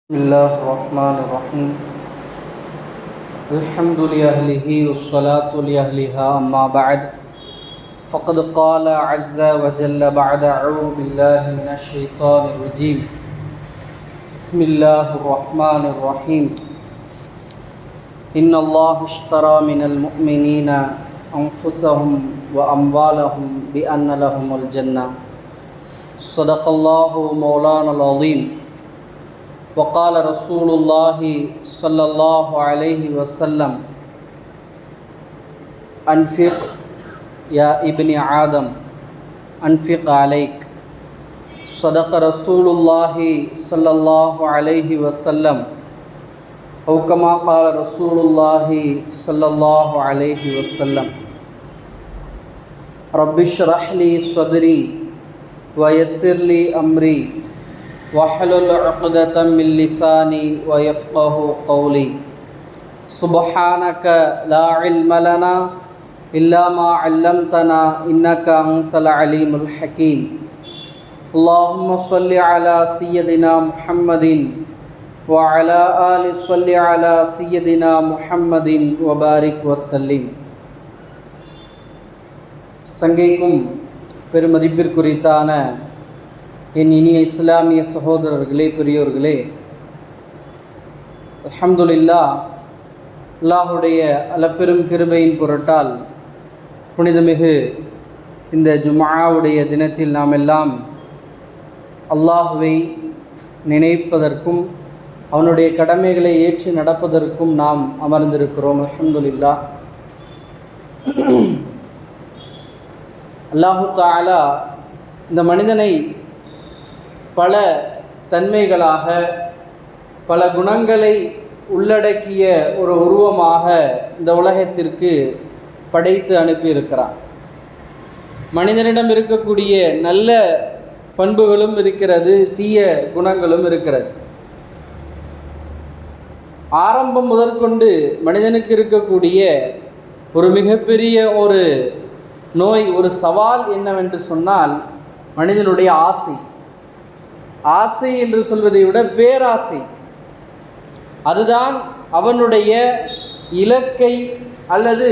بسم الله الرحمن الرحيم الحمد لأهله والصلاة لأهلها أما بعد فقد قال عز وجل بعد أعوذ بالله من الشيطان الرجيم بسم الله الرحمن الرحيم إن الله اشترى من المؤمنين أنفسهم وأموالهم بأن لهم الجنة صدق الله مولانا العظيم وقال رسول الله صلى الله عليه وسلم أنفق يا ابن آدم أنفق عليك صدق رسول الله صلى الله عليه وسلم أو كما قال رسول الله صلى الله عليه وسلم رب اشرح لي صدري ويسر لي أمري وحلل عقدة من لساني ويفقه قولي سبحانك لا علم لنا إلا ما علمتنا إنك أنت العليم الحكيم اللهم صل على سيدنا محمد وعلى آل صل على سيدنا محمد وبارك وسلم சங்கைக்கும் பெருமதிப்பிற்குரித்தான என் இனிய இஸ்லாமிய சகோதரர்களே, பெரியோர்களே, அல்ஹம்துலில்லாஹ், அல்லாஹுடைய அளப்பெரும் கிருபையின் பொருட்டால் புனிதமிகு இந்த ஜும்ஆவுடைய தினத்தில் நாம் எல்லாம் அல்லாஹுவை நினைப்பதற்கும் அவனுடைய கடமைகளை ஏற்றி நடப்பதற்கும் நாம் அமர்ந்திருக்கிறோம். அல்ஹம்துலில்லாஹ். அல்லாஹு தஆலா இந்த மனிதனை பல தன்மைகளாக, பல குணங்களை உள்ளடக்கிய ஒரு உருவமாக இந்த உலகத்திற்கு படைத்து அனுப்பியிருக்கிறார். மனிதனிடம் இருக்கக்கூடிய நல்ல பண்புகளும் இருக்கிறது, தீய குணங்களும் இருக்கிறது. ஆரம்பம் முதற்கொண்டு மனிதனுக்கு இருக்கக்கூடிய ஒரு மிகப்பெரிய ஒரு நோய், ஒரு சவால் என்னவென்று சொன்னால் மனிதனுடைய ஆசை. ஆசை என்று சொல்வதை விட பேராசை. அதுதான் அவனுடைய இலக்கை அல்லது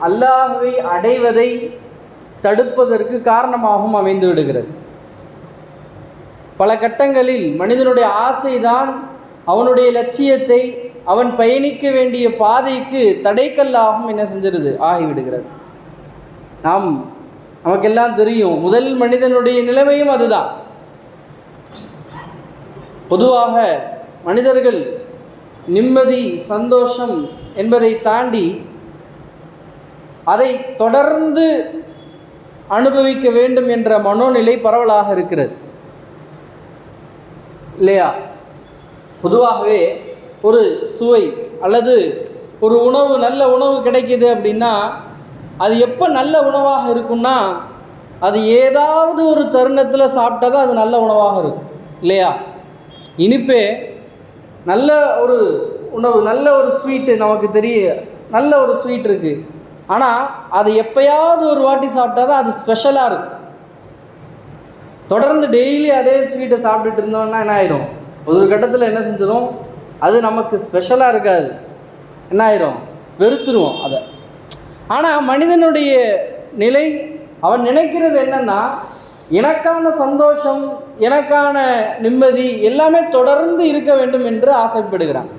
அல்லாஹ்வை அடைவதை தடுப்பதற்கு காரணமாகவும் அமைந்து விடுகிறது. பல கட்டங்களில் மனிதனுடைய ஆசைதான் அவனுடைய லட்சியத்தை, அவன் பயணிக்க வேண்டிய பாதைக்கு தடைக்கல்லாகவும் என்ன செஞ்சிருது, ஆகிவிடுகிறது. நமக்கெல்லாம் தெரியும், முதல் மனிதனுடைய நிலைமையும் அதுதான். பொதுவாக மனிதர்கள் நிம்மதி, சந்தோஷம் என்பதை தாண்டி அதை தொடர்ந்து அனுபவிக்க வேண்டும் என்ற மனோநிலை பரவலாக இருக்கிறது, இல்லையா? பொதுவாகவே ஒரு சுவை அல்லது ஒரு உணவு, நல்ல உணவு கிடைக்கிது அப்படின்னா அது எப்போ நல்ல உணவாக இருக்குன்னா, அது ஏதாவது ஒரு தருணத்தில் சாப்பிட்டா தான் அது நல்ல உணவாக இருக்கும், இல்லையா? இனிப்பே நல்ல ஒரு உணவு, நல்ல ஒரு ஸ்வீட்டு, நமக்கு நல்ல ஒரு ஸ்வீட் இருக்குது. ஆனால் அது எப்போயாவது ஒரு வாட்டி சாப்பிட்டா தான் அது ஸ்பெஷலாக இருக்கும். தொடர்ந்து டெய்லி அதே ஸ்வீட்டை சாப்பிட்டுட்டு இருந்தோம்னா என்ன ஆயிரும், ஒரு கட்டத்தில் என்ன செஞ்சிடும், அது நமக்கு ஸ்பெஷலாக இருக்காது, என்ன ஆயிரும், வெறுத்துருவோம் அதை. ஆனால் மனிதனுடைய நிலை, அவன் நினைக்கிறது என்னன்னா, எனக்கான சந்தோஷம், எனக்கான நிம்மதி எல்லாமே தொடர்ந்து இருக்க வேண்டும் என்று ஆசைப்படுகிறான்.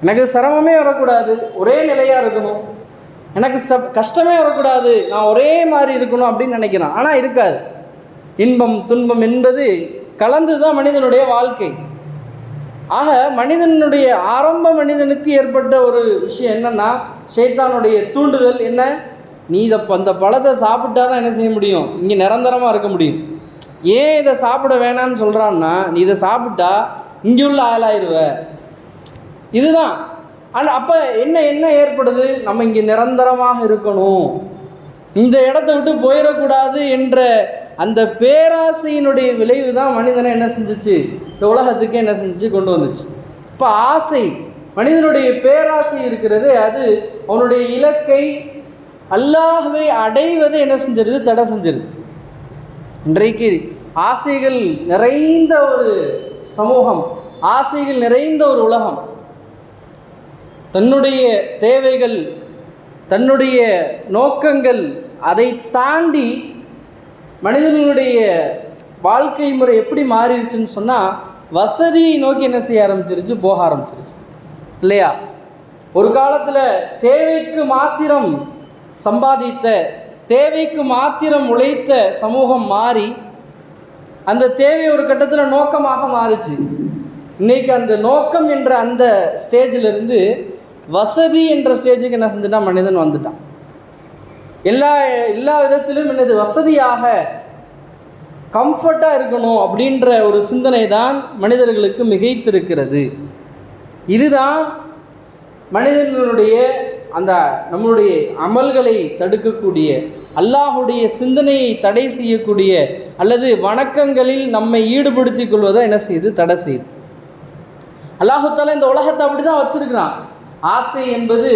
எனக்கு சிரமமே வரக்கூடாது, ஒரே நிலையாக இருக்கணும். எனக்கு கஷ்டமே வரக்கூடாது, நான் ஒரே மாதிரி இருக்கணும் அப்படின்னு நினைக்கிறான். ஆனால் இருக்காது. இன்பம் துன்பம் என்பது கலந்து தான் மனிதனுடைய வாழ்க்கை. ஆக மனிதனுடைய மனிதனுக்கு ஏற்பட்ட ஒரு விஷயம் என்னன்னா, ஷைத்தானுடைய தூண்டுதல் என்ன, நீ அந்த பழத்தை சாப்பிட்டா தான் என்ன செய்ய முடியும், இங்கே நிரந்தரமாக இருக்க முடியும். ஏன் இதை சாப்பிட வேணான்னு சொல்கிறான்னா, நீ இதை சாப்பிட்டா இங்கே உள்ள ஆளாயிருவ, இதுதான். ஆனால் அப்போ என்ன ஏற்படுது, நம்ம இங்கே நிரந்தரமாக இருக்கணும், இந்த இடத்த விட்டு போயிடக்கூடாது என்ற அந்த பேராசையினுடைய விளைவு தான் மனிதனை என்ன செஞ்சிச்சு, இந்த உலகத்துக்கு என்ன செஞ்சிச்சு, கொண்டு வந்துச்சு. இப்போ ஆசை, மனிதனுடைய பேராசை இருக்கிறது, அது அவனுடைய இலக்கை அல்லாஹ்வை அடைவதை என்ன செஞ்சிருது, தடை செஞ்சிருது. இன்றைக்கு ஆசைகள் நிறைந்த ஒரு சமூகம், ஆசைகள் நிறைந்த ஒரு உலகம். தன்னுடைய தேவைகள், தன்னுடைய நோக்கங்கள், அதை தாண்டி மனிதர்களுடைய வாழ்க்கை முறை எப்படி மாறிடுச்சுன்னு சொன்னால், வசதியை நோக்கி என்ன செய்ய ஆரம்பிச்சிருச்சு, போக ஆரம்பிச்சிருச்சு இல்லையா? ஒரு காலத்தில் தேவைக்கு மாத்திரம் சம்பாதித்த, தேவைக்கு மாத்திரம் உழைத்த சமூகம் மாறி அந்த தேவை ஒரு கட்டத்தில் நோக்கமாக மாறிச்சு. இன்றைக்கி அந்த நோக்கம் என்ற அந்த ஸ்டேஜிலிருந்து வசதி என்ற ஸ்டேஜுக்கு என்ன செஞ்சுட்டான், மனிதன் வந்துட்டான். எல்லா விதத்திலும் என்னது, வசதியாக கம்ஃபர்ட்டாக இருக்கணும் அப்படின்ற ஒரு சிந்தனை தான் மனிதர்களுக்கு மிகைத்திருக்கிறது. இதுதான் மனிதர்களுடைய அந்த நம்மளுடைய அமல்களை தடுக்கக்கூடிய, அல்லாஹுடைய சிந்தனையை தடை செய்யக்கூடிய, அல்லது வணக்கங்களில் நம்மை ஈடுபடுத்திக் கொள்வதை என்ன செய்யுது, தடை செய்யுது. அல்லாஹு தஆலா இந்த உலகத்தை அப்படி தான் வச்சிருக்கிறான். ஆசை என்பது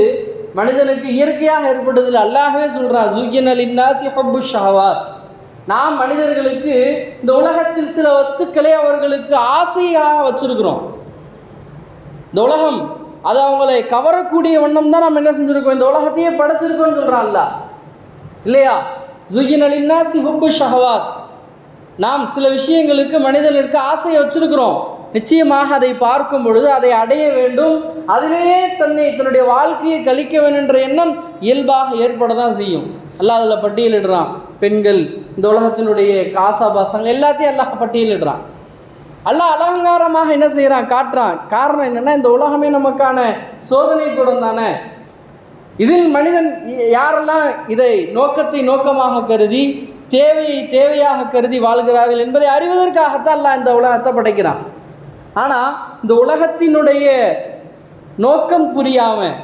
மனிதனுக்கு இயற்கையாக ஏற்பட்டதில்லை. அல்லாஹ்வே சொல்கிறான், ஸுய்யின லின்னாஸி ஹுப்பு ஷஹவாத். நாம் மனிதர்களுக்கு இந்த உலகத்தில் சில வஸ்துக்களை அவர்களுக்கு ஆசையாக வச்சிருக்கிறோம். இந்த உலகம் அது அவங்களை கவரக்கூடிய வண்ணம் தான் நம்ம என்ன செஞ்சுருக்கோம், இந்த உலகத்தையே படைச்சிருக்கோம்னு சொல்கிறான் அல்லாஹ் இல்லையா? ஸுய்யின லின்னாஸி ஹுப்பு ஷஹவாத். நாம் சில விஷயங்களுக்கு மனிதர்களுக்கு ஆசையை வச்சிருக்கிறோம். நிச்சயமாக அதை பார்க்கும் பொழுது அதை அடைய வேண்டும், அதிலேயே தன்னுடைய வாழ்க்கையை கழிக்க வேண்டும் என்ற எண்ணம் இயல்பாக ஏற்பட தான் செய்யும். அல்லாஹ் அதில் பட்டியலிடுறான். பெண்கள், இந்த உலகத்தினுடைய காசாபாசங்கள் எல்லாத்தையும் அல்லாஹ் பட்டியலிடுறான். அல்லாஹ் அலங்காரமாக என்ன செய்கிறான், காட்டுறான். காரணம் என்னென்னா, இந்த உலகமே நமக்கான சோதனை கூடம் தானே. இதில் மனிதன் யாரெல்லாம் இதை நோக்கத்தை நோக்கமாக கருதி, தேவையை தேவையாக கருதி வாழ்கிறார்கள் என்பதை அறிவதற்காகத்தான் அல்லாஹ் இந்த உலகத்தை படைக்கிறான். ஆனால் இந்த உலகத்தினுடைய நோக்கம் புரியாமல்,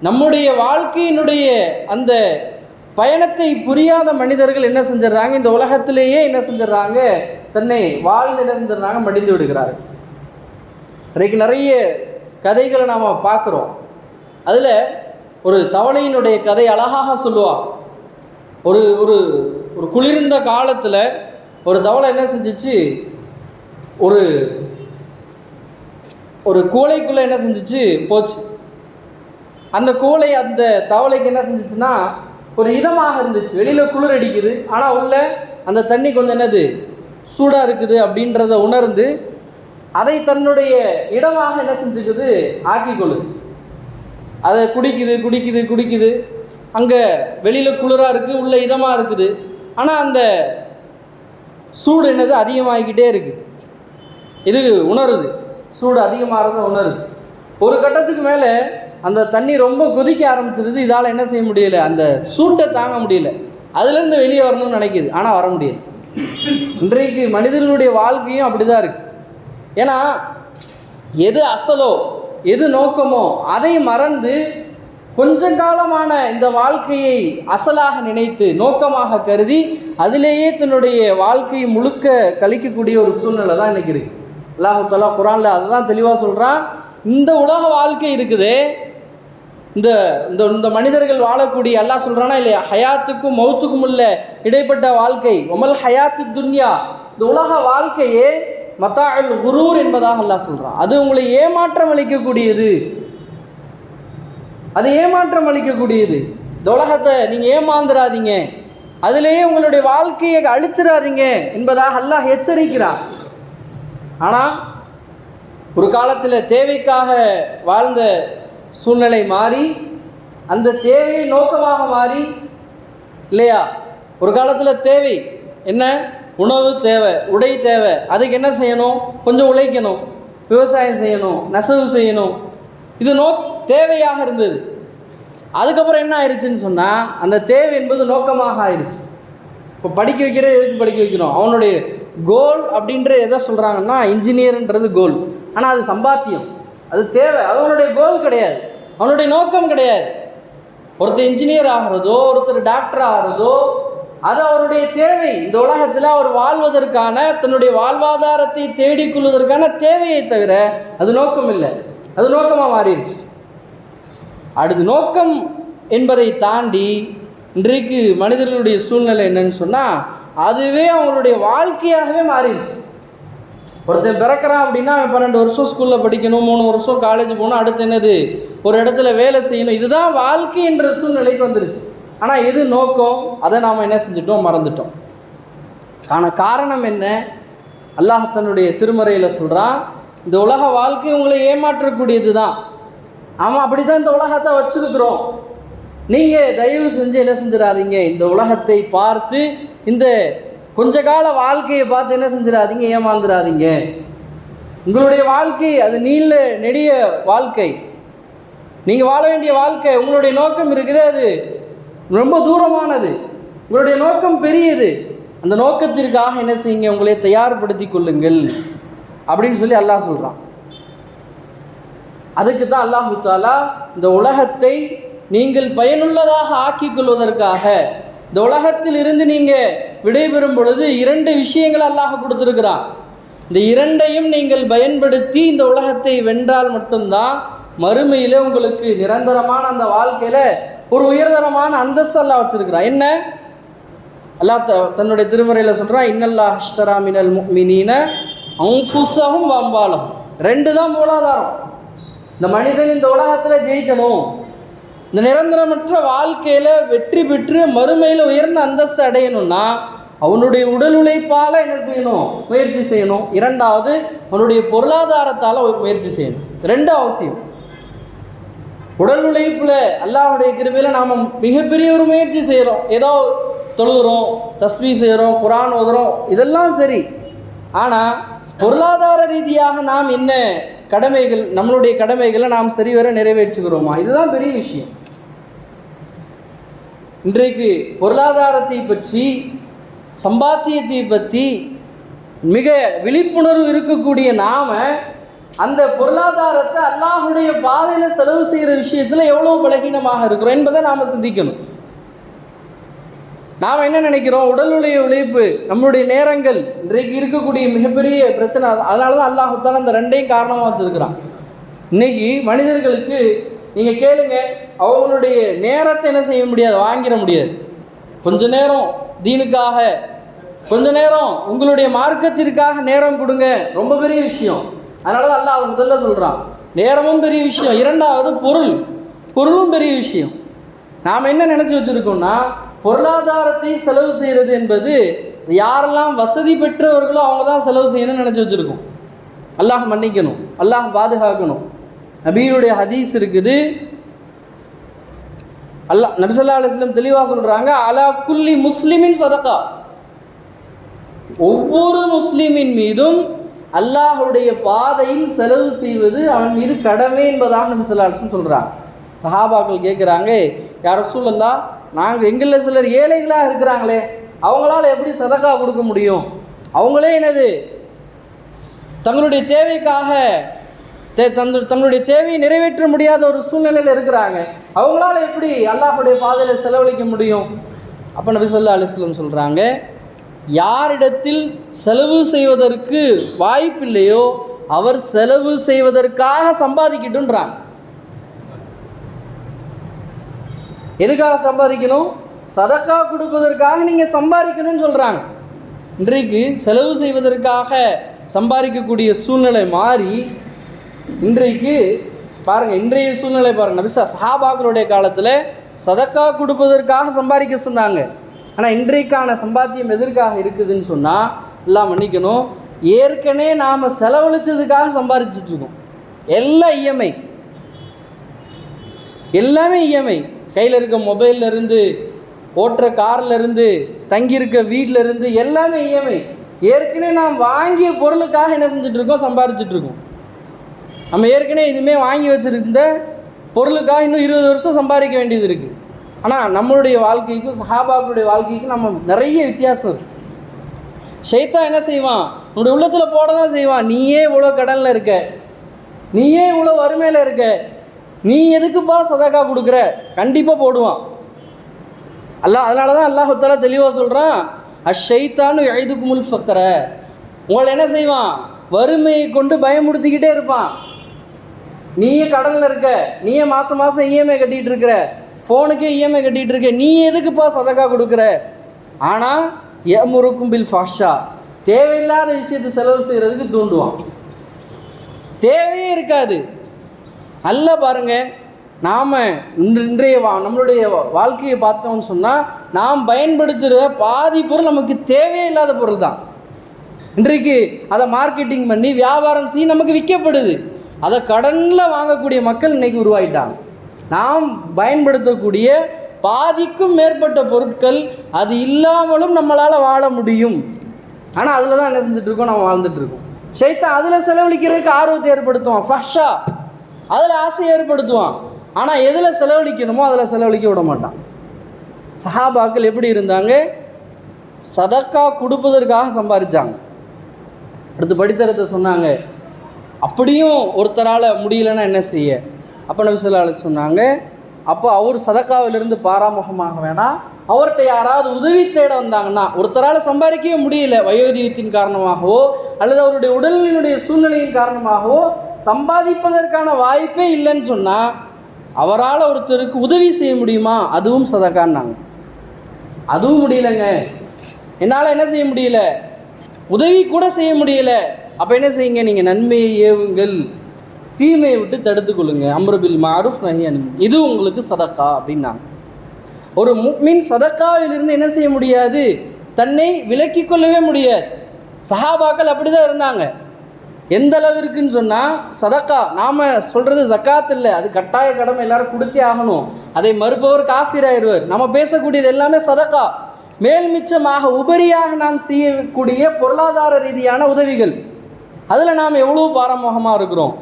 நம்முடைய வாழ்க்கையினுடைய அந்த பயணத்தை புரியாத மனிதர்கள் என்ன செஞ்சிடறாங்க, இந்த உலகத்திலேயே என்ன செஞ்சிடறாங்க, தன்னை வாழ்ந்து என்ன செஞ்சிடறாங்க, மடிந்து விடுகிறார்கள். இன்றைக்கு நிறைய கதைகளை நாம் பார்க்குறோம். அதில் ஒரு தவளையினுடைய கதை அழகாக சொல்லுவாள். ஒரு ஒரு ஒரு குளிர்ந்த காலத்தில் ஒரு தவளை என்ன செஞ்சிச்சு, ஒரு ஒரு கூளைக்குள்ளே என்ன செஞ்சிச்சு, போச்சு. அந்த கூளை அந்த தவளைக்கு என்ன செஞ்சிச்சுன்னா, ஒரு இதமாக இருந்துச்சு. வெளியில் குளிர் அடிக்குது, ஆனால் உள்ள அந்த தண்ணி கொஞ்சம் என்னது, சூடாக இருக்குது அப்படின்றத உணர்ந்து அதை தன்னுடைய இடமாக என்ன செஞ்சுக்குது, ஆக்கிக்கொள்ளுது. அதை குடிக்குது குடிக்குது குடிக்குது. அங்கே வெளியில் குளிராக இருக்குது, உள்ள இதமாக இருக்குது. ஆனால் அந்த சூடு என்னது, அதிகமாகிக்கிட்டே இருக்குது. இது உணருது, சூடு அதிகமாகிறத உணருது. ஒரு கட்டத்துக்கு மேலே அந்த தண்ணி ரொம்ப கொதிக்க ஆரம்பிச்சிருது. இதால் என்ன செய்ய முடியல, அந்த சூட்டை தாங்க முடியல. அதுலேருந்து வெளியே வரணும்னு நினைக்கிது, ஆனால் வர முடியல. இன்றைக்கு மனிதர்களுடைய வாழ்க்கையும் அப்படி தான் இருக்குது. ஏன்னா எது அசலோ, எது நோக்கமோ அதை மறந்து கொஞ்ச காலமான இந்த வாழ்க்கையை அசலாக நினைத்து நோக்கமாக கருதி அதிலேயே தன்னுடைய வாழ்க்கையை முழுக்க கழிக்கக்கூடிய ஒரு சூழ்நிலை தான் இன்றைக்கி இருக்குது. அல்லாஹ் தஆலா குர்ஆனில் அதை தான் தெளிவாக சொல்கிறான். இந்த உலக வாழ்க்கை இருக்குதே, இந்த இந்த மனிதர்கள் வாழக்கூடிய, அல்லாஹ் சொல்கிறானா இல்லையா, ஹயாத்துக்கும் மௌத்துக்கும் உள்ள இடைப்பட்ட வாழ்க்கை, ஒமல் ஹயாத்து துன்யா, இந்த உலக வாழ்க்கையே மத்தாஉல் குரூர் என்பதாக அல்லாஹ் சொல்கிறான். அது உங்களை ஏமாற்றம் அளிக்கக்கூடியது, அது ஏமாற்றம் அளிக்கக்கூடியது. இந்த உலகத்தை நீங்கள் ஏமாந்துடாதீங்க, அதிலேயே உங்களுடைய வாழ்க்கையை அழிச்சிடாதீங்க என்பதாக அல்லாஹ் எச்சரிக்கிறான். ஆனால் ஒரு காலத்தில் தேவைக்காக வாழ்ந்த சூழ்நிலை மாறி அந்த தேவையை நோக்கமாக மாறி இல்லையா. ஒரு காலத்தில் தேவை என்ன, உணவு தேவை, உடை தேவை. அதுக்கு என்ன செய்யணும், கொஞ்சம் உழைக்கணும், விவசாயம் செய்யணும், நெசவு செய்யணும். இது தேவையாக இருந்தது. அதுக்கப்புறம் என்ன ஆயிடுச்சுன்னு சொன்னால், அந்த தேவை என்பது நோக்கமாக ஆயிடுச்சு. இப்போ படிக்க வைக்கிற, எதுக்கு படிக்க வைக்கிறோம், அவனுடைய கோல் அப்படின்ற எதை சொல்கிறாங்கன்னா, இன்ஜினியர்ன்றது கோல். ஆனால் அது சம்பாத்தியம், அது தேவை, அது அவனுடைய கோல் கிடையாது, அவனுடைய நோக்கம் கிடையாது. ஒருத்தர் இன்ஜினியர் ஆகிறதோ, ஒருத்தர் டாக்டர் ஆகிறதோ, அது அவருடைய தேவை. இந்த உலகத்தில் அவர் வாழ்வதற்கான, தன்னுடைய வாழ்வாதாரத்தை தேடிக்கொள்வதற்கான தேவையை தவிர அது நோக்கம் இல்லை. அது நோக்கமாக மாறிடுச்சு. அடுத்து நோக்கம் என்பதை தாண்டி இன்றைக்கு மனிதர்களுடைய சூழ்நிலை என்னன்னு சொன்னால், அதுவே அவங்களுடைய வாழ்க்கையாகவே மாறிடுச்சு. ஒருத்தன் பிறக்கிறான் அப்படின்னா அவன் 12 வருஷம் ஸ்கூலில் படிக்கணும், 3 வருஷம் காலேஜ் போகணும், அடுத்து என்னது ஒரு இடத்துல வேலை செய்யணும். இதுதான் வாழ்க்கை என்ற சூழ்நிலைக்கு வந்துருச்சு. ஆனால் எது நோக்கம், அதை நாம் என்ன செஞ்சிட்டோம், மறந்துட்டோம். காரணம் என்ன? அல்லாஹ் தன்னுடைய திருமறையில் சொல்கிறான், இந்த உலக வாழ்க்கை உங்களை ஏமாற்றக்கூடியது தான். ஆமாம், அப்படி தான் இந்த உலகத்தை வச்சுருக்கிறோம். நீங்கள் தயவு செஞ்சு என்ன செஞ்சிடாதீங்க, இந்த உலகத்தை பார்த்து இந்த கொஞ்ச கால வாழ்க்கையை பார்த்து என்ன செஞ்சிடாதீங்க, ஏமாந்துடாதீங்க. உங்களுடைய வாழ்க்கை அது நீள நெடிய வாழ்க்கை, நீங்கள் வாழ வேண்டிய வாழ்க்கை, உங்களுடைய நோக்கம் இருக்குது, அது ரொம்ப தூரமானது, உங்களுடைய நோக்கம் பெரியது. அந்த நோக்கத்திற்காக என்ன செய்யுங்க, உங்களை தயார்படுத்தி கொள்ளுங்கள் அப்படின்னு சொல்லி அல்லாஹ் சொல்கிறான். அதுக்கு தான் அல்லாஹு தஆலா இந்த உலகத்தை நீங்கள் பயனுள்ளதாக ஆக்கிக் கொள்வதற்காக, இந்த உலகத்தில் இருந்து நீங்கள் விடைபெறும் பொழுது 2 விஷயங்கள் அல்லாஹ் கொடுத்துருக்கிறான். இந்த 2ஐயும் நீங்கள் பயன்படுத்தி இந்த உலகத்தை வென்றால் மட்டும்தான் மறுமையில் உங்களுக்கு நிரந்தரமான அந்த வாழ்க்கையில் ஒரு உயர்தரமான அந்தஸ்து அல்லாஹ் வச்சிருக்கிறான். என்ன? அல்லாஹ் தன்னுடைய திருமறையில் சொல்கிறான், இன்னல்லாஹ் அஷ்தரா மினல் முஃமினீன அன்ஃபுஸஹும் வ அம்வாலஹும். 2 தான் மூலாதாரம். இந்த மனிதன் இந்த உலகத்தில் ஜெயிக்கணும், இந்த நிரந்தரமற்ற வாழ்க்கையில் வெற்றி பெற்று மறுமையில் உயர்ந்த அந்தஸ்து அடையணும்னா அவனுடைய உடல் உழைப்பால் என்ன செய்யணும், முயற்சி செய்யணும். 2வது அவனுடைய பொருளாதாரத்தால் முயற்சி செய்யணும். 2 அவசியம். உடல் உழைப்பில் அல்லாஹ்வுடைய கிருபையில் நாம் மிகப்பெரிய ஒரு முயற்சி செய்கிறோம், ஏதோ தொழுகிறோம், தஸ்பீஹ் செய்கிறோம், குர்ஆன் ஓதுறோம், இதெல்லாம் சரி. ஆனால் பொருளாதார ரீதியாக நாம் என்ன கடமைகள், நம்மளுடைய கடமைகளை நாம் சரிவர நிறைவேற்றுகிறோமா, இதுதான் பெரிய விஷயம். இன்றைக்கு பொருளாதாரத்தை பற்றி, சம்பாத்தியத்தை பற்றி மிக விழிப்புணர்வு இருக்கக்கூடிய நாம் அந்த பொருளாதாரத்தை அல்லாஹ்வுடைய பாதையில் செலவு செய்கிற விஷயத்தில் எவ்வளோ பலகீனமாக இருக்கிறோம் என்பதை நாம் சிந்திக்கணும். நாம் என்ன நினைக்கிறோம், உடல் உழைப்பு, நம்மளுடைய நேரங்கள் இன்றைக்கு இருக்கக்கூடிய மிகப்பெரிய பிரச்சனை. அதனால தான் அல்லாஹ் தஆலா அந்த 2ஐயும் காரணமாக வச்சுருக்கிறான். இன்றைக்கி மனிதர்களுக்கு நீங்கள் கேளுங்க, அவங்களுடைய நேரத்தை என்ன செய்ய முடியாது, வாங்கிட முடியாது. கொஞ்ச நேரம் தீனுக்காக, கொஞ்ச நேரம் உங்களுடைய மார்க்கத்திற்காக நேரம் கொடுங்க, ரொம்ப பெரிய விஷயம். அதனால தான் அல்லாஹ் முதல்ல சொல்கிறான், நேரமும் பெரிய விஷயம், 2வது பொருளும் பெரிய விஷயம். நாம் என்ன நினச்சி வச்சுருக்கோம்னா, பொருளாதாரத்தை செலவு செய்கிறது என்பது யாரெல்லாம் வசதி பெற்றவர்களோ அவங்க தான் செலவு செய்யணும்னு நினச்சி வச்சுருக்கோம். அல்லாஹ் மன்னிக்கணும், அல்லாஹ் பாதுகாக்கணும். நபியுடைய ஹதீஸ் இருக்குது, நபி ஸல்லல்லாஹு அலைஹி வஸல்லம் தெளிவாக சொல்கிறாங்க, அலா குல்லி முஸ்லிமின் சதகா, ஒவ்வொரு முஸ்லிமின் மீதும் அல்லாஹுடைய பாதையில் செலவு செய்வது அவன் மீது கடமை என்பதாக நபி ஸல்லல்லாஹு அலைஹி வஸல்லம் சொல்கிறாங்க. சஹாபாக்கள் கேட்குறாங்க, யா ரசூலல்லாஹ், நாங்கள் எங்களில் சிலர் ஏழைகளாக இருக்கிறாங்களே, அவங்களால எப்படி சதகா கொடுக்க முடியும்? அவங்களே என்னது தங்களுடைய தேவைக்காக தங்களுடைய தேவையை நிறைவேற்ற முடியாத ஒரு சூழ்நிலையில் இருக்கிறாங்க, அவங்களால எப்படி அல்லாஹ்வுடைய பாதையில் செலவழிக்க முடியும்? அப்போ நபி ஸல்லல்லாஹு அலைஹி வஸல்லம் சொல்கிறாங்க, யாரிடத்தில் செலவு செய்வதற்கு வாய்ப்பில்லையோ அவர் செலவு செய்வதற்காக சம்பாதிக்கட்டுன்றாங்க. எதுக்காக சம்பாதிக்கணும்? சதக்கா கொடுப்பதற்காக நீங்கள் சம்பாதிக்கணும்னு சொல்கிறாங்க. இன்றைக்கு செலவு செய்வதற்காக சம்பாதிக்கக்கூடிய சூழ்நிலை மாறி இன்றைக்கு பாருங்கள், இன்றைய சூழ்நிலை பாருங்கள். நபி சஹாபாக்களுடைய காலத்தில் சதக்கா கொடுப்பதற்காக சம்பாதிக்க சொன்னாங்க. ஆனால் இன்றைக்கான சம்பாத்தியம் எதற்காக இருக்குதுன்னு சொன்னால், எல்லாம் மன்னிக்கணும், ஏற்கனவே நாம் செலவழித்ததுக்காக சம்பாதிச்சிட்ருக்கோம். எல்லாம் இஎம்ஐ, எல்லாமே இஎம்ஐ. கையில் இருக்க மொபைல்லேருந்து, ஓட்டுற கார்லேருந்து, தங்கியிருக்க வீட்டிலேருந்து எல்லாமே இஎம்ஐ. ஏற்கனவே நாம் வாங்கிய பொருளுக்காக என்ன செஞ்சிட்ருக்கோம், சம்பாதிச்சிட்ருக்கோம். நம்ம ஏற்கனவே இதுவுமே வாங்கி வச்சுருந்த பொருளுக்காக இன்னும் 20 வருஷம் சம்பாதிக்க வேண்டியது இருக்குது. ஆனால் நம்மளுடைய வாழ்க்கைக்கும் சஹாபாக்களுடைய வாழ்க்கைக்கும் நம்ம நிறைய வித்தியாசம் இருக்குது. ஷைத்தான் என்ன செய்வான், உன்னுடைய உள்ளத்தில் போட தான் செய்வான். நீயே இவ்வளோ கடனில் இருக்க, நீயே இவ்வளோ வறுமையில் இருக்க, நீ எதுக்குப்பா சதக்கா கொடுக்குற, கண்டிப்பாக போடுவான் அல்லாஹ். அதனால தான் அல்லாஹ் தஆலா தெளிவாக சொல்கிறான், அஷைத்தானு யஇதுகுமுல் ஃபக்ர, உங்களை என்ன செய்வான், வறுமையை கொண்டு பயமுறுத்திக்கிட்டே இருப்பான். நீயே கடனில் இருக்க, நீயே மாதம் மாதம் இஎம்ஐ கட்டிகிட்டு இருக்கிற, ஃபோனுக்கே இஎம்ஐ கட்டிகிட்டு இருக்க, நீ எதுக்குப்பா சதக்கா கொடுக்குற? ஆனால் யமுருக்கும் பில் ஃபாஷா, தேவையில்லாத விஷயத்தை செலவு செய்கிறதுக்கு தூண்டுவான். தேவையே இருக்காது. நல்லா பாருங்கள், நாம் இன்றைய நம்மளுடைய வாழ்க்கையை பார்த்தோம்னு சொன்னால் நாம் பயன்படுத்துகிற பாதி பொருள் நமக்கு தேவையே இல்லாத பொருள் தான். இன்றைக்கு அதை மார்க்கெட்டிங் பண்ணி வியாபாரம் செய்ய நமக்கு விற்கப்படுது. அதை கடனில் வாங்கக்கூடிய மக்கள் இன்றைக்கி உருவாயிட்டாங்க. நாம் பயன்படுத்தக்கூடிய பாதிக்கும் மேற்பட்ட பொருட்கள் அது இல்லாமலும் நம்மளால் வாழ முடியும். ஆனால் அதில் தான் என்ன செஞ்சிட்ருக்கோம், நம்ம வாழ்ந்துட்டுருக்கோம். ஷைத்தான் அதில் செலவழிக்கிறதுக்கு ஆர்வத்தை ஏற்படுத்துவான், ஃபஹ்ஷா அதில் ஆசை ஏற்படுத்துவான். ஆனால் எதில் செலவழிக்கணுமோ அதில் செலவழிக்க விட மாட்டான். சஹாபாக்கள் எப்படி இருந்தாங்க? சதக்கா கொடுப்பதற்காக சம்பாதிச்சாங்க. அடுத்து படித்தரத்தை சொன்னாங்க. அப்படியும் ஒருத்தரால் முடியலன்னா என்ன செய்ய? அப்போ நபி ஸல்லல்லாஹு அலைஹி சொன்னாங்க, அப்போ அவர் சதக்காவிலிருந்து பாராமுகமாக வேணாம், அவர்கிட்ட யாராவது உதவி தேட வந்தாங்கன்னா, ஒருத்தரால் சம்பாதிக்கவே முடியல, வயோதிகத்தின் காரணமாகவோ அல்லது அவருடைய உடலினுடைய சூழ்நிலையின் காரணமாகவோ சம்பாதிப்பதற்கான வாய்ப்பே இல்லைன்னு சொன்னால், அவரால் ஒருத்தருக்கு உதவி செய்ய முடியுமா? அதுவும் சதக்கான்னாங்க. அதுவும் முடியலைங்க, என்னால் என்ன செய்ய முடியல, உதவி கூட செய்ய முடியல. அப்போ என்ன செய்யுங்க, நீங்கள் நன்மையை ஏவுங்கள், தீமையை விட்டு தடுத்து கொள்ளுங்க, அம்ரு பில் மஅரூஃப் நஹி அனில் முன்கர், இது உங்களுக்கு சதக்கா அப்படின்னாங்க. ஒரு முஃமின் சதக்காவிலிருந்து என்ன செய்ய முடியாது, தன்னை விலக்கி கொள்ளவே முடியாது. சஹாபாக்கள் அப்படி தான் இருந்தாங்க. எந்த அளவிற்குன்னு சொன்னால், சதக்கா நாம் சொல்கிறது ஜக்காத் இல்லை, அது கட்டாய கடமை, எல்லாரும் கொடுத்தே ஆகணும். அதை மறுப்பவர் காஃபிர் ஆயிடுவார். நம்ம பேசக்கூடியது எல்லாமே சதக்கா, மேல் மிச்சமாக உபரியாக நாம் செய்யக்கூடிய பொருளாதார ரீதியான உதவிகள். அதில் நாம் எவ்வளோ பாரமுகமாக இருக்கிறோம்.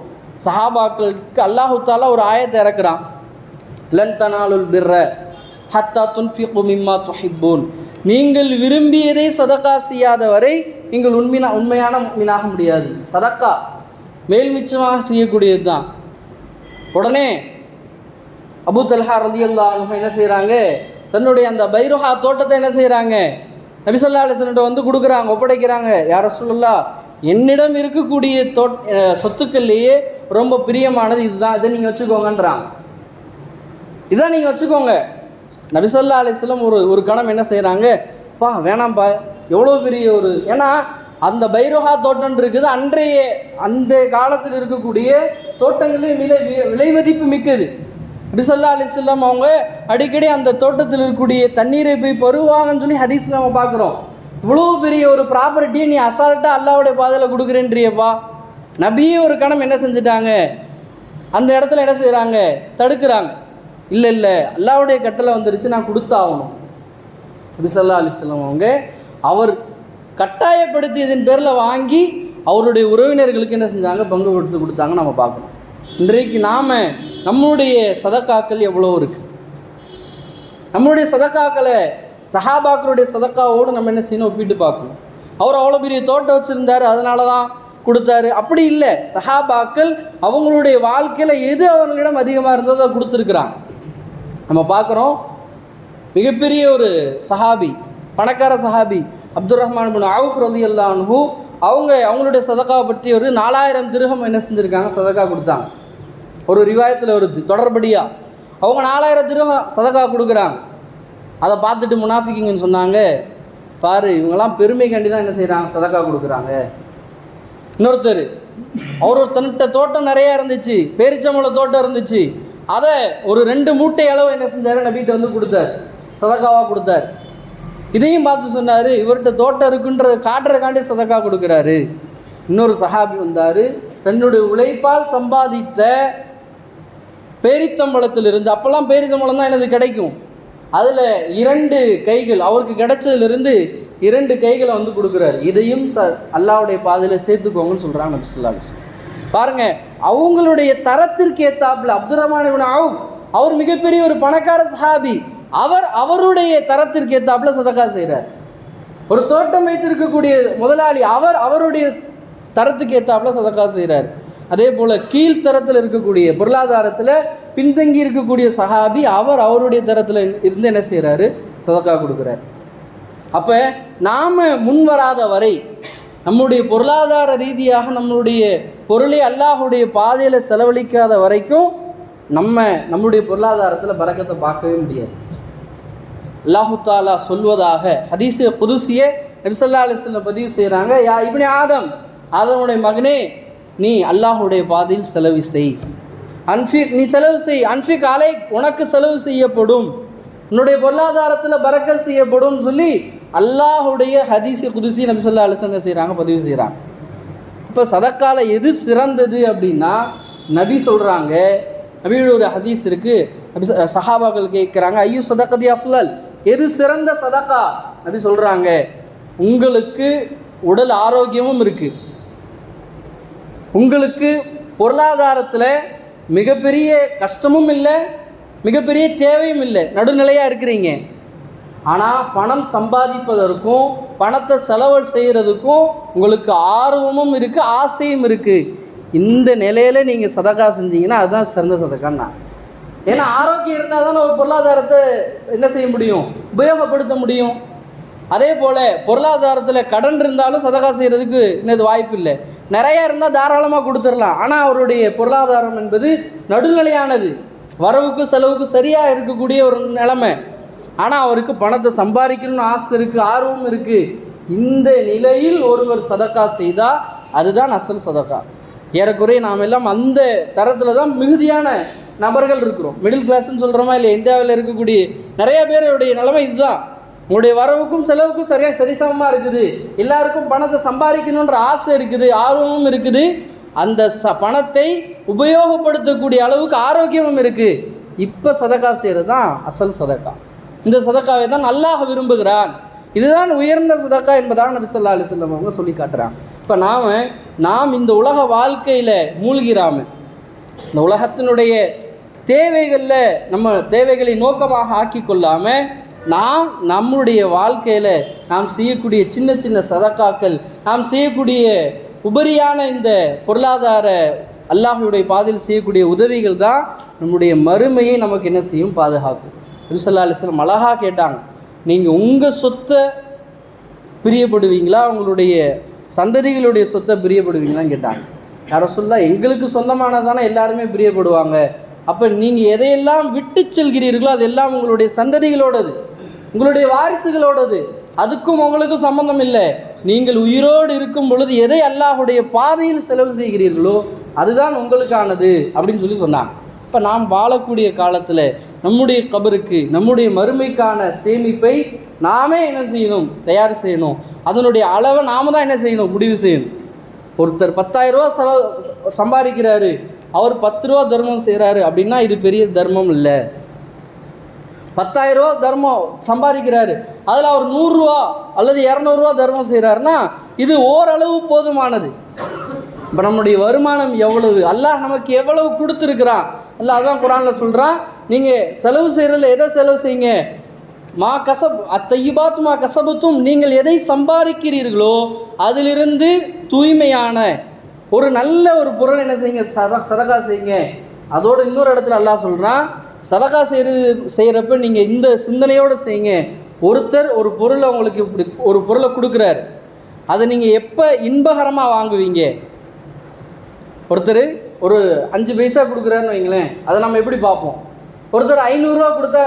சஹாபாக்களுக்கு அல்லாஹு தஆலா ஒரு ஆயத்தை இறக்குறான், லன் தனாலுல் பிர்ர ஹத்தா துன்ஃபிகு மிம்மா துஹிப்பூன், நீங்கள் விரும்பியதை சதக்கா செய்யாத வரை நீங்கள் உண்மையான முஃமினாக முடியாது. சதக்கா மேல் மிச்சமாக செய்யக்கூடியது தான். உடனே அபூ தல்ஹா ரலியல்லாஹு அன்ஹு என்ன செய்கிறாங்க, தன்னுடைய அந்த பைருஹா தோட்டத்தை என்ன செய்கிறாங்க, நபி ஸல்லல்லாஹு அலைஹி வஸல்லம் வந்து கொடுக்குறாங்க, ஒப்படைக்கிறாங்க. யா ரசூலுல்லாஹ், என்னிடம் இருக்கக்கூடிய சொத்துக்கள்லேயே ரொம்ப பிரியமானது இதுதான், இதை நீங்கள் வச்சுக்கோங்கன்றாங்க. இதான் நீங்கள் வச்சுக்கோங்க. நபி ஸல்லல்லாஹு அலைஹி வஸல்லம் ஒரு கணம் என்ன செய்கிறாங்க, பா வேணாம்ப்பா, எவ்வளோ பெரிய ஒரு, ஏன்னா அந்த பைருஹா தோட்டம் இருக்குது, அந்த காலத்தில் இருக்கக்கூடிய தோட்டங்களே விலை மதிப்பு மிக்கது. நபி ஸல்லல்லாஹு அலைஹி வஸல்லம் அவங்க அடிக்கடி அந்த தோட்டத்தில் இருக்கக்கூடிய தண்ணீரை போய் பருவாங்கன்னு சொல்லி ஹதீஸில் நம்ம பார்க்குறோம். இவ்வளோ பெரிய ஒரு ப்ராப்பர்ட்டியை நீ அசால்ட்டாக அல்லாஹ்வுடைய பாதையில் கொடுக்குறேன்றியப்பா. நபியே ஒரு கணம் என்ன செஞ்சுட்டாங்க, அந்த இடத்துல என்ன செய்கிறாங்க, தடுக்கிறாங்க. இல்லை அல்லாஹ்வுடைய கட்டளை வந்துருச்சு, நான் கொடுத்தாகணும். நபி ஸல்லல்லாஹு அலைஹி வஸல்லம் அவங்க அவர் கட்டாயப்படுத்தியதன் பேரில் வாங்கி அவருடைய உறவினர்களுக்கு என்ன செஞ்சாங்க, பங்கு கொடுத்தாங்க. நம்ம பார்க்கணும். இன்றைக்கு நாம் நம்முடைய சதக்காக்கள் எவ்வளோ இருக்குது. நம்மளுடைய சதக்காக்களை சஹாபாக்களுடைய சதக்காவோடு நம்ம என்ன செய்யணும், ஒப்பிட்டு பார்க்கணும். அவர் அவ்வளோ பெரிய தோட்டம் வச்சுருந்தார், அதனால தான் கொடுத்தாரு, அப்படி இல்லை. சஹாபாக்கள் அவங்களுடைய வாழ்க்கையில் எது அவர்களிடம் அதிகமாக இருந்ததோ அதை கொடுத்துருக்குறாங்க. நம்ம பார்க்குறோம், மிகப்பெரிய ஒரு சஹாபி, பணக்கார சஹாபி அப்துர் ரஹ்மான் பின் அவுஃப் ரலியல்லாஹு அன்ஹு, அவங்களுடைய சதக்காவை பற்றி ஒரு 4000 திர்ஹம் என்ன செஞ்சுருக்காங்க, சதக்கா கொடுத்தாங்க. ஒரு ரிவாயத்தில் வருது தொடர்படியாக. அவங்க 4000 திர்ஹம் சதக்கா கொடுக்குறாங்க. அதை பார்த்துட்டு முனாஃபிக்குங்கன்னு சொன்னாங்க, பாரு இவங்கெல்லாம் பெருமைக்காண்டி தான் என்ன செய்கிறாங்க, சதக்கா கொடுக்குறாங்க. இன்னொருத்தர், அவர் தன்னிட்ட தோட்டம் நிறையா இருந்துச்சு, பேரிச்சம்பழ தோட்டம் இருந்துச்சு, அதை ஒரு 2 மூட்டை அளவு என்ன செஞ்சார், நபிகிட்ட வந்து கொடுத்தார், சதக்காவாக கொடுத்தார். இதையும் பார்த்து சொன்னார், இவர்கிட்ட தோட்டம் இருக்குன்ற காட்டுறதுக்காண்டி சதக்கா கொடுக்குறாரு. இன்னொரு சஹாபி வந்தார், தன்னுடைய உழைப்பால் சம்பாதித்த பேரித்தம்பழத்திலிருந்து, அப்போல்லாம் பேரித்தம்பழம் தான் எனக்கு கிடைக்கும், அதில் 2 கைகள் அவருக்கு கிடைச்சதுலேருந்து 2 கைகளை வந்து கொடுக்குறாரு. இதையும் அல்லாஹ்வுடைய பாதையில் சேர்த்துக்கோங்கன்னு சொல்கிறாங்க நபி ஸல்லல்லாஹு அலைஹி வஸல்லம். பாருங்கள், அவங்களுடைய தரத்திற்கு ஏற்றாப்புல அப்துர் ரஹ்மான் இப்னு அவுஃப் அவர் மிகப்பெரிய ஒரு பணக்கார சஹாபி, அவருடைய தரத்திற்கு ஏற்றாப்புல சதக்கா செய்கிறார். ஒரு தோட்டம் வைத்திருக்கக்கூடிய முதலாளி அவருடைய தரத்துக்கு ஏற்றாப்புல சதக்கா செய்கிறார். அதே போல் கீழ்த்தரத்தில் இருக்கக்கூடிய பொருளாதாரத்தில் பின்தங்கி இருக்கக்கூடிய சஹாபி அவருடைய தரத்தில் இருந்து என்ன செய்கிறாரு, சதக்கா கொடுக்குறார். அப்போ நாம் முன்வராத வரை, நம்முடைய பொருளாதார ரீதியாக நம்மளுடைய பொருளை அல்லாஹுடைய பாதையில் செலவழிக்காத வரைக்கும் நம்முடைய பொருளாதாரத்தில் பரக்கத்தை பார்க்கவே முடியாது. அல்லாஹு தாலா சொல்வதாக ஹதீஸே குதுசியே நபி ஸல்லல்லாஹு அலைஹி வஸல்லம் பதிவு செய்கிறாங்க, யா இப்னி ஆதம், ஆதமுடைய மகனே, நீ அல்லாஹுடைய பாதையில் செலவு செய். அன்ஃபிக், நீ செலவு செய். அன்ஃபிக் அலை, உனக்கு செலவு செய்யப்படும், உன்னுடைய பொருளாதாரத்தில் பரக்கத் செய்யப்படும் சொல்லி அல்லாஹுடைய ஹதீஸ் குதுசி நபி ஸல்லல்லாஹு அலைஹி வஸல்லம் செய்கிறாங்க, பதிவு செய்கிறாங்க. இப்போ சதக்கால எது சிறந்தது அப்படின்னா நபி சொல்கிறாங்க. நபியோட ஒரு ஹதீஸ் இருக்குது. நபி சஹாபாக்கள் கேட்குறாங்க, ஐயோ சதக்கதி அஃலல், எது சிறந்த சதக்கா? நபி சொல்கிறாங்க, உங்களுக்கு உடல் ஆரோக்கியமும் இருக்குது, உங்களுக்கு பொருளாதாரத்தில் மிகப்பெரிய கஷ்டமும் இல்லை, மிகப்பெரிய தேவையும் இல்லை, நடுநிலையாக இருக்கிறீங்க. ஆனால் பணம் சம்பாதிப்பதற்கும் பணத்தை செலவு செய்கிறதுக்கும் உங்களுக்கு ஆர்வமும் இருக்குது, ஆசையும் இருக்குது. இந்த நிலையில் நீங்கள் சதக்கா செஞ்சீங்கன்னா அதுதான் சிறந்த சதக்கான்னா. ஏன்னா ஆரோக்கியம் இருந்தால் தானே ஒரு பொருளாதாரத்தை என்ன செய்ய முடியும், உபயோகப்படுத்த முடியும். அதே போல் பொருளாதாரத்தில் கடன் இருந்தாலும் சதக்கா செய்கிறதுக்கு இன்னது வாய்ப்பு இல்லை. நிறையா இருந்தால் தாராளமாக கொடுத்துடலாம். ஆனால் அவருடைய பொருளாதாரம் என்பது நடுநிலையானது, வரவுக்கு செலவுக்கு சரியாக இருக்கக்கூடிய ஒரு நிலைமை. ஆனால் அவருக்கு பணத்தை சம்பாதிக்கணும்னு ஆசை இருக்குது, ஆர்வம் இருக்குது. இந்த நிலையில் ஒருவர் சதக்கா செய்தால் அதுதான் அசல் சதக்கா. ஏறக்குறைய நாம் எல்லாம் அந்த தரத்தில் தான் மிகுதியான நபர்கள் இருக்கிறோம். மிடில் கிளாஸ்ன்னு சொல்கிறோமா இல்லை, இந்தியாவில் இருக்கக்கூடிய நிறைய பேருடைய நிலைமை இதுதான். உங்களுடைய வரவுக்கும் செலவுக்கும் சரிசமமாக இருக்குது, எல்லாருக்கும் பணத்தை சம்பாதிக்கணுன்ற ஆசை இருக்குது, ஆர்வமும் இருக்குது, அந்த பணத்தை உபயோகப்படுத்தக்கூடிய அளவுக்கு ஆரோக்கியமும் இருக்குது. இப்போ சதக்கா செய்கிறது தான் அசல் சதக்கா. இந்த சதக்காவை தான் அல்லாஹ் விரும்புகிறான். இதுதான் உயர்ந்த சதக்கா என்பதாக நபி ஸல்லல்லாஹு அலைஹி வஸல்லம் அவங்க சொல்லி காட்டுறாங்க. இப்போ நாம் இந்த உலக வாழ்க்கையில் மூழ்கிறாமல், இந்த உலகத்தினுடைய தேவைகளில் நம்ம தேவைகளை நோக்கமாக ஆக்கி கொள்ளாமல், நாம் நம்முடைய வாழ்க்கையில் நாம் செய்யக்கூடிய சின்ன சின்ன சதக்காக்கள், நாம் செய்யக்கூடிய உபரியான இந்த பொருளாதார அல்லாஹ்வுடைய பாதையில் செய்யக்கூடிய உதவிகள் தான் நம்முடைய மறுமையை நமக்கு என்ன செய்யும், பாதுகாக்கும். நபி ஸல்லல்லாஹு அலைஹி வஸல்லம் அழகாக கேட்டாங்க, நீங்கள் உங்கள் சொத்தை பிரியப்படுவீங்களா, உங்களுடைய சந்ததிகளுடைய சொத்தை பிரியப்படுவீங்களான்னு கேட்டாங்க. யாரை சொல்ல, எங்களுக்கு சொந்தமானதானே எல்லாருமே பிரியப்படுவாங்க. அப்போ நீங்கள் எதையெல்லாம் விட்டு செல்கிறீர்களோ அதெல்லாம் உங்களுடைய சந்ததிகளோடது, உங்களுடைய வாரிசுகளோடது, அதுக்கும் உங்களுக்கும் சம்பந்தம் இல்லை. நீங்கள் உயிரோடு இருக்கும் பொழுது எதை அல்லாஹுடைய பாதையில் செலவு செய்கிறீர்களோ அதுதான் உங்களுக்கானது அப்படின்னு சொல்லி சொன்னாங்க. இப்போ நாம் வாழக்கூடிய காலத்தில் நம்முடைய கபருக்கு, நம்முடைய மறுமைக்கான சேமிப்பை நாமே என்ன செய்யணும், தயார் செய்யணும். அதனுடைய அளவை நாம் தான் என்ன செய்யணும், முடிவு செய்யணும். ஒருத்தர் 10,000 ரூபா சம்பாதிக்கிறாரு, அவர் 10 ரூபா தர்மம் செய்கிறாரு அப்படின்னா இது பெரிய தர்மம் இல்லை. 10,000 ரூபா தர்மம் சம்பாதிக்கிறாரு, அதில் அவர் 100 ரூபா அல்லது 200 ரூபா தர்மம் செய்கிறாருன்னா இது ஓரளவு போதுமானது. இப்போ நம்முடைய வருமானம் எவ்வளவு, அல்லாஹ் நமக்கு எவ்வளவு கொடுத்துருக்குறான், அல்லாஹ் அதான் குர்ஆனில் சொல்கிறான், நீங்கள் செலவு செய்கிறதில் எதை செலவு செய்யுங்க, மா கசப் அத்தையிபாத் மா கசபத்தும், நீங்கள் எதை சம்பாதிக்கிறீர்களோ அதிலிருந்து தூய்மையான ஒரு நல்ல ஒரு பொருள் என்ன செய்யுங்க, சதகா செய்யுங்க. அதோடு இன்னொரு இடத்துல அல்லாஹ் சொல்கிறான், சதகா செய்கிறப்ப நீங்கள் இந்த சிந்தனையோடு செய்யுங்க. ஒருத்தர் ஒரு பொருளை உங்களுக்கு இப்படி ஒரு பொருளை கொடுக்குறாரு, அதை நீங்கள் எப்போ இன்பகரமாக வாங்குவீங்க? ஒருத்தர் ஒரு 5 பைசா கொடுக்குறாருன்னு வைங்களேன், அதை நம்ம எப்படி பார்ப்போம்? ஒருத்தர் 500 ரூபா கொடுத்தா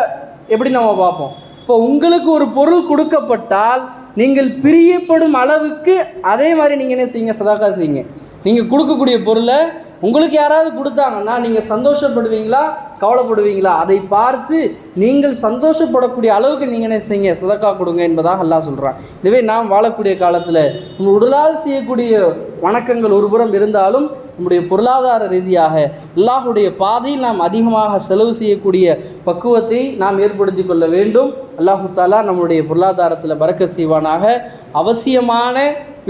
எப்படி நம்ம பார்ப்போம்? இப்போ உங்களுக்கு ஒரு பொருள் கொடுக்கப்பட்டால் நீங்கள் பிரியப்படும் அளவுக்கு அதே மாதிரி நீங்கள் என்ன செய்யுங்க, சதகா செய்யுங்க. நீங்கள் கொடுக்கக்கூடிய பொருளை உங்களுக்கு யாராவது கொடுத்தாங்கன்னா நீங்கள் சந்தோஷப்படுவீங்களா, கவலைப்படுவீங்களா? அதை பார்த்து நீங்கள் சந்தோஷப்படக்கூடிய அளவுக்கு நீங்கள் என்ன செய்யுங்க, சதக்கா கொடுங்க என்பதாக அல்லாஹ் சொல்கிறான். இதுவே நாம் வாழக்கூடிய காலத்தில் நம்ம உடலால் செய்யக்கூடிய வணக்கங்கள் ஒரு புறம் இருந்தாலும் நம்முடைய பொருளாதார ரீதியாக அல்லாஹுடைய பாதையில் நாம் அதிகமாக செலவு செய்யக்கூடிய பக்குவத்தை நாம் ஏற்படுத்தி கொள்ள வேண்டும். அல்லாஹு தாலா நம்முடைய பொருளாதாரத்தில் பரக்கத் செய்வானாக. அவசியமான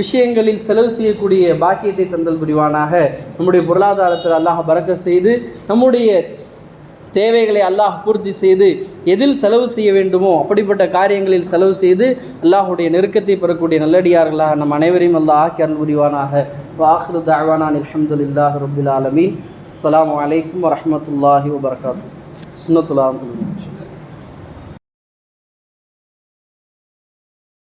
விஷயங்களில் செலவு செய்யக்கூடிய பாக்கியத்தை தந்தல் புரிவானாக. நம்முடைய பொருளாதாரத்தில் அல்லாஹ் பரக்கத் செய்து நம்முடைய தேவைகளை அல்லாஹ் பூர்த்தி செய்து எதில் செலவு செய்ய வேண்டுமோ அப்படிப்பட்ட காரியங்களில் செலவு செய்து அல்லாஹுடைய நெருக்கத்தை பெறக்கூடிய நல்லடியார்களாக நம் அனைவரையும் அல்லாஹ் ஆக்கி அருள் புரிவானாக. வாஹிரு தஅவானா அல்ஹம்துலில்லாஹி ரப்பில் ஆலமீன். அஸ்ஸலாமு அலைக்கும் வரஹ்மத்துல்லாஹி வபரகாத்துஹு. சுன்னத்துல்லாஹி.